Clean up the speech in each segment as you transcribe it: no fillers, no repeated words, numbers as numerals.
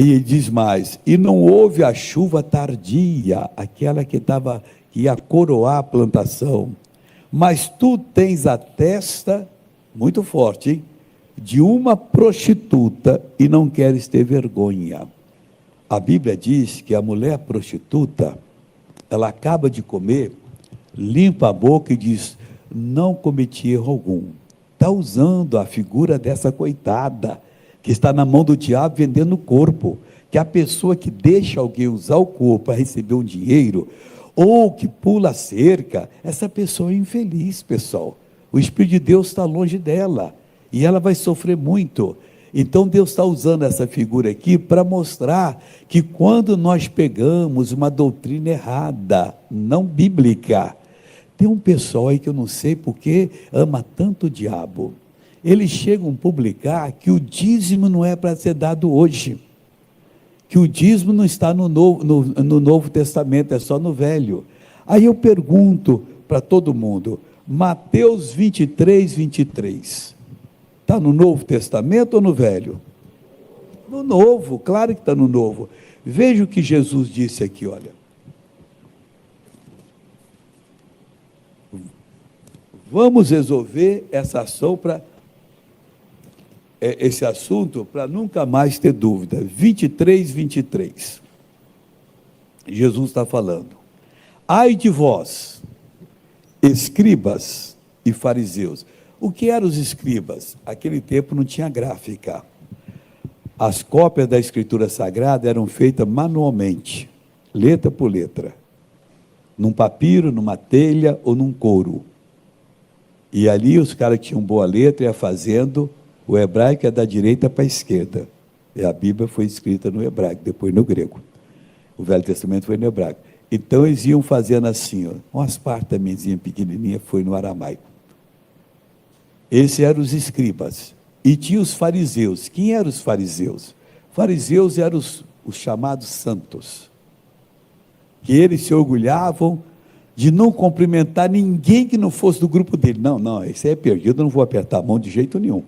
E diz mais: e não houve a chuva tardia, aquela que ia coroar a plantação, mas tu tens a testa muito forte, hein, de uma prostituta e não queres ter vergonha. A Bíblia diz que a mulher prostituta, ela acaba de comer, limpa a boca e diz: não cometi erro algum. Está usando a figura dessa coitada, que está na mão do diabo vendendo o corpo, que a pessoa que deixa alguém usar o corpo para receber um dinheiro, ou que pula a cerca, essa pessoa é infeliz, pessoal. O Espírito de Deus está longe dela, e ela vai sofrer muito. Então Deus está usando essa figura aqui para mostrar que quando nós pegamos uma doutrina errada, não bíblica, tem um pessoal aí que eu não sei porque ama tanto o diabo. Eles chegam a publicar que o dízimo não é para ser dado hoje, que o dízimo não está no Novo Testamento, é só no Velho. Aí eu pergunto para todo mundo, Mateus 23, 23, está no Novo Testamento ou no Velho? No Novo, claro que está no Novo. Veja o que Jesus disse aqui, olha. Vamos resolver essa ação esse assunto para nunca mais ter dúvida. 23, 23. Jesus está falando: ai de vós, escribas e fariseus. O que eram os escribas? Aquele tempo não tinha gráfica. As cópias da Escritura Sagrada eram feitas manualmente, letra por letra, num papiro, numa telha ou num couro. E ali os caras que tinham boa letra iam fazendo. O hebraico é da direita para a esquerda. E a Bíblia foi escrita no hebraico, depois no grego. O Velho Testamento foi no hebraico. Então eles iam fazendo assim, ó, umas partamenzinhas pequenininhas, foi no aramaico. Esses eram os escribas. E tinha os fariseus. Quem eram os fariseus? Fariseus eram os chamados santos, que eles se orgulhavam de não cumprimentar ninguém que não fosse do grupo dele. Não, esse aí é perdido, eu não vou apertar a mão de jeito nenhum.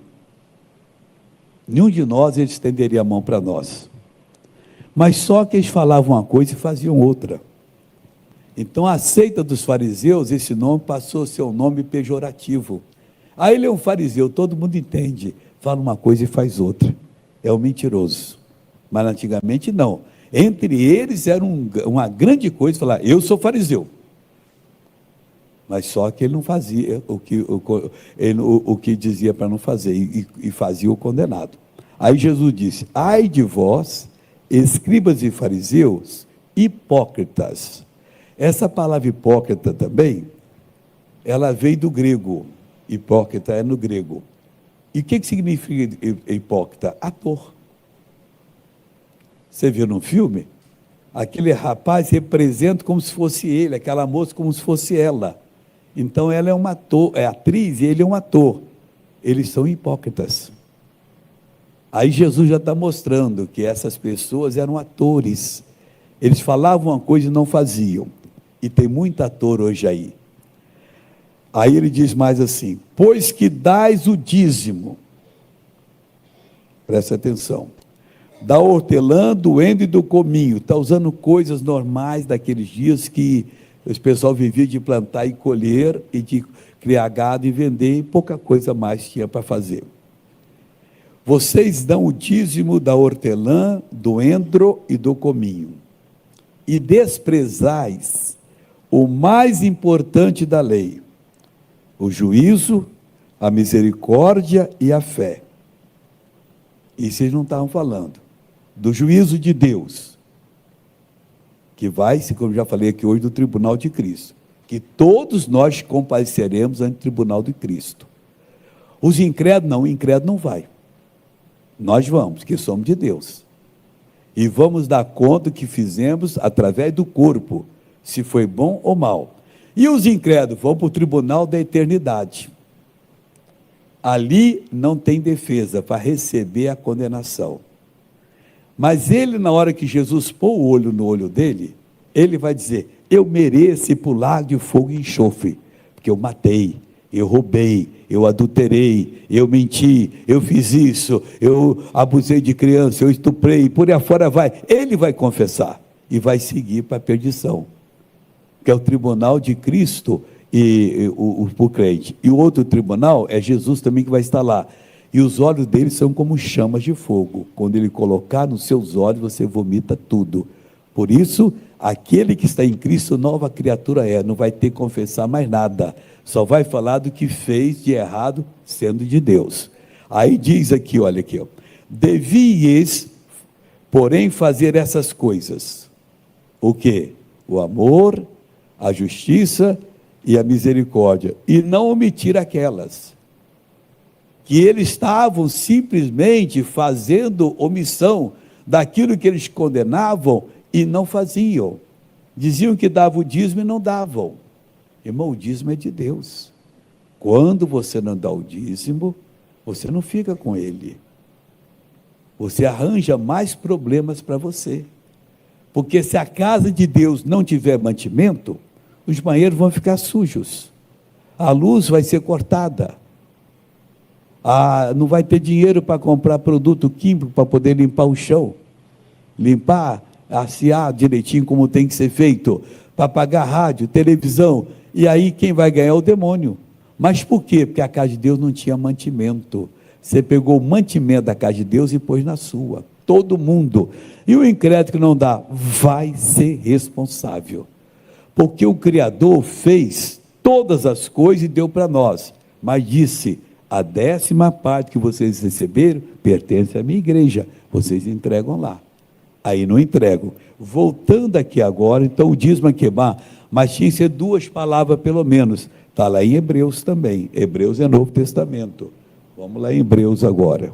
Nenhum de nós eles estenderia a mão para nós. Mas só que eles falavam uma coisa e faziam outra. Então a seita dos fariseus, esse nome passou a ser um nome pejorativo. Aí ele é um fariseu, todo mundo entende, fala uma coisa e faz outra. É um mentiroso. Mas antigamente não. Entre eles era uma grande coisa falar: eu sou fariseu. Mas só que ele não fazia o que dizia para não fazer, e fazia o condenado. Aí Jesus disse: ai de vós, escribas e fariseus, hipócritas. Essa palavra hipócrita também, ela veio do grego. Hipócrita é no grego. E o que significa hipócrita? Ator. Você viu no filme? Aquele rapaz representa como se fosse ele, aquela moça como se fosse ela. Então ela é atriz e ele é um ator. Eles são hipócritas. Aí Jesus já está mostrando que essas pessoas eram atores. Eles falavam uma coisa e não faziam. E tem muito ator hoje aí. Aí ele diz mais assim: pois que dais o dízimo, presta atenção, da hortelã, do endro e do cominho. Está usando coisas normais daqueles dias que o pessoal vivia de plantar e colher, e de criar gado e vender, e pouca coisa mais tinha para fazer. Vocês dão o dízimo da hortelã, do endro e do cominho, e desprezais o mais importante da lei, o juízo, a misericórdia e a fé. E vocês não estavam falando do juízo de Deus, que vai, como já falei aqui hoje, do tribunal de Cristo, que todos nós compareceremos ante o tribunal de Cristo. Os incrédulos não, o incrédulo não vai. Nós vamos, que somos de Deus. E vamos dar conta do que fizemos através do corpo, se foi bom ou mal. E os incrédulos vão para o tribunal da eternidade. Ali não tem defesa para receber a condenação. Mas ele, na hora que Jesus pôr o olho no olho dele, ele vai dizer: eu mereço ir para o lago de fogo e enxofre, porque eu matei, eu roubei, eu adulterei, eu menti, eu fiz isso, eu abusei de criança, eu estuprei, por aí afora vai. Ele vai confessar e vai seguir para a perdição, que é o tribunal de Cristo e o crente. E o outro tribunal é Jesus também que vai estar lá. E os olhos dele são como chamas de fogo. Quando ele colocar nos seus olhos, você vomita tudo. Por isso, aquele que está em Cristo, nova criatura é, não vai ter que confessar mais nada. Só vai falar do que fez de errado, sendo de Deus. Aí diz aqui, olha aqui, ó, devíeis, porém, fazer essas coisas. O quê? O amor, a justiça e a misericórdia, e não omitir aquelas que eles estavam simplesmente fazendo omissão daquilo que eles condenavam e não faziam. Diziam que davam o dízimo e não davam. Irmão, o dízimo é de Deus. Quando você não dá o dízimo, você não fica com ele. Você arranja mais problemas para você. Porque se a casa de Deus não tiver mantimento, os banheiros vão ficar sujos, a luz vai ser cortada, não vai ter dinheiro para comprar produto químico para poder limpar o chão, limpar, assear direitinho como tem que ser feito, para pagar rádio, televisão, e aí quem vai ganhar é o demônio. Mas por quê? Porque a casa de Deus não tinha mantimento. Você pegou o mantimento da casa de Deus e pôs na sua, todo mundo. E o incrédulo que não dá, vai ser responsável. Porque o Criador fez todas as coisas e deu para nós, mas disse, a 10ª parte que vocês receberam, pertence à minha igreja, vocês entregam lá. Aí não entregam. Voltando aqui agora, então o dízimo é queimar, mas tinha que ser 2 palavras pelo menos, está lá em Hebreus também, Hebreus é Novo Testamento, vamos lá em Hebreus agora.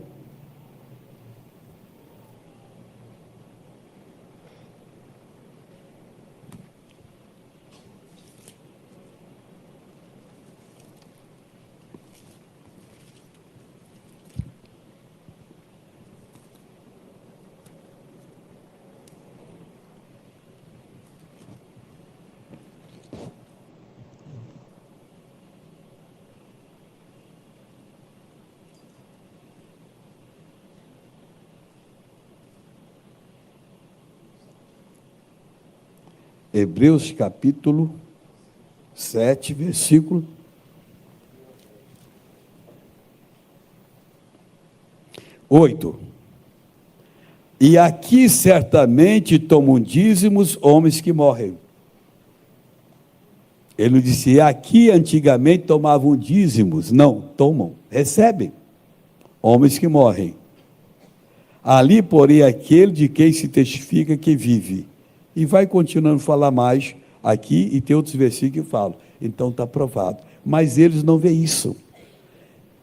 Hebreus capítulo 7, versículo 8. E aqui certamente tomam dízimos homens que morrem. Ele disse, aqui antigamente tomavam dízimos. Não, tomam, recebem. Homens que morrem. Ali, porém, aquele de quem se testifica que vive. E vai continuando a falar mais aqui, e tem outros versículos que falam. Então está provado. Mas eles não veem isso.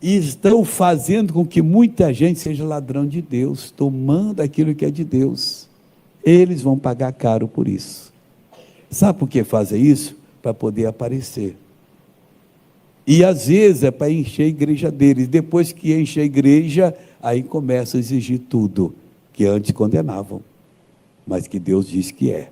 E estão fazendo com que muita gente seja ladrão de Deus, tomando aquilo que é de Deus. Eles vão pagar caro por isso. Sabe por que fazem isso? Para poder aparecer. E às vezes é para encher a igreja deles. Depois que enche a igreja, aí começa a exigir tudo que antes condenavam, mas que Deus diz que é.